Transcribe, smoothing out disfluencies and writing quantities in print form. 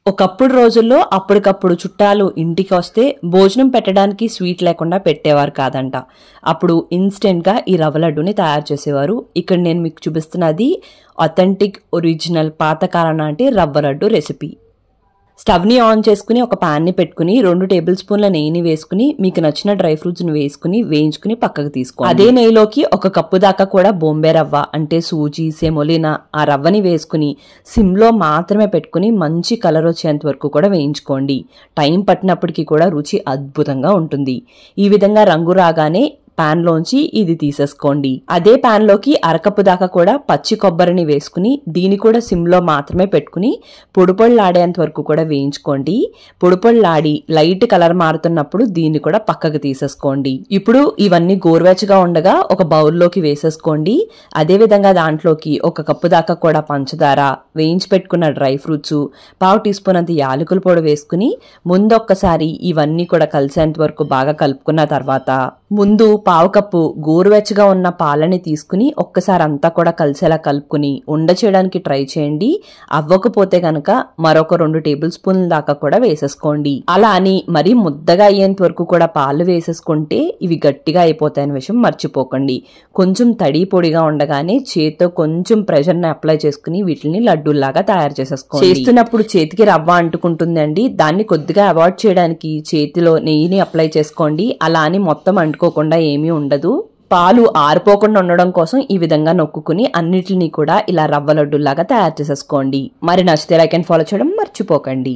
ఒకప్పుడు రోజుల్లో అప్పటికప్పుడు చుట్టాలు ఇంటికి వస్తే భోజనం పెట్టడానికి స్వీట్ లేకుండా పెట్టేవారు కాదంట. అప్పుడు ఇన్స్టెంట్గా ఈ రవ్వ లడ్డుని తయారు చేసేవారు. ఇక్కడ నేను మీకు చూపిస్తున్నది అథెంటిక్ ఒరిజినల్ పాతకాలం నాటి రవ్వ లడ్డు రెసిపీ. స్టవ్ని ఆన్ చేసుకుని ఒక ప్యాన్ని పెట్టుకుని 2 టేబుల్ స్పూన్ల నెయ్యిని వేసుకుని మీకు నచ్చిన డ్రై ఫ్రూట్స్ని వేసుకుని వేయించుకుని పక్కకు తీసుకోండి. అదే నెయ్యిలోకి 1 కప్పు దాకా కూడా బొంబే రవ్వ అంటే సూజీ సెమోలినా ఆ రవ్వని వేసుకుని సిమ్లో మాత్రమే పెట్టుకుని మంచి కలర్ వచ్చేంత వరకు కూడా వేయించుకోండి. టైం పట్టినప్పటికీ కూడా రుచి అద్భుతంగా ఉంటుంది. ఈ విధంగా రంగు రాగానే పాన్ లోంచి ఇది తీసేసుకోండి. అదే పాన్ లోకి 1/2 కప్పు దాకా కూడా పచ్చి కొబ్బరిని వేసుకుని దీన్ని కూడా సిమ్లో మాత్రమే పెట్టుకుని పొడిపొడిలాడేంత వరకు కూడా వేయించుకోండి. పొడిపొడిలాడి లైట్ కలర్ మారుతున్నప్పుడు దీన్ని కూడా పక్కకు తీసేసుకోండి. ఇప్పుడు ఇవన్నీ గోరువెచ్చగా ఉండగా ఒక బౌల్లోకి వేసేసుకోండి. అదే విధంగా దాంట్లోకి 1 కప్పు దాకా కూడా పంచదార, వేయించి పెట్టుకున్న డ్రై ఫ్రూట్స్, 1/2 టీ స్పూన్ అంత యాలకుల పొడి వేసుకుని ముందొక్కసారి ఇవన్నీ కూడా కలిసేంత వరకు బాగా కలుపుకున్న తర్వాత ముందు 1/2 కప్పు గోరువెచ్చగా ఉన్న పాలని తీసుకుని ఒక్కసారి అంతా కూడా కలిసేలా కలుపుకుని ఉండ చేయడానికి ట్రై చేయండి. అవ్వకపోతే కనుక మరొక 2 టేబుల్ స్పూన్ల దాకా కూడా వేసేసుకోండి. అలా అని మరీ ముద్దగా అయ్యేంత వరకు కూడా పాలు వేసేసుకుంటే ఇవి గట్టిగా అయిపోతాయనే విషయం మర్చిపోకండి. కొంచెం తడి పొడిగా ఉండగానే చేతితో కొంచెం ప్రెషర్ని అప్లై చేసుకుని వీటిని లడ్డూల్లాగా తయారు చేసేసుకోండి. చేస్తున్నప్పుడు చేతికి రవ్వ అంటుకుంటుందండి. దాన్ని కొద్దిగా అవాయిడ్ చేయడానికి చేతిలో నెయ్యిని అప్లై చేసుకోండి. అలా అని మొత్తం అంటుకోకుండా ఏమీ ఉండదు. పాలు ఆరిపోకుండా ఉండడం కోసం ఈ విధంగా నొక్కుని అన్నిటిని కూడా ఇలా రవ్వ లడ్డూలాగా తయారు చేసేసుకోండి. మరి నచ్చితే లైక్ అండ్ ఫాలో చేయడం మర్చిపోకండి.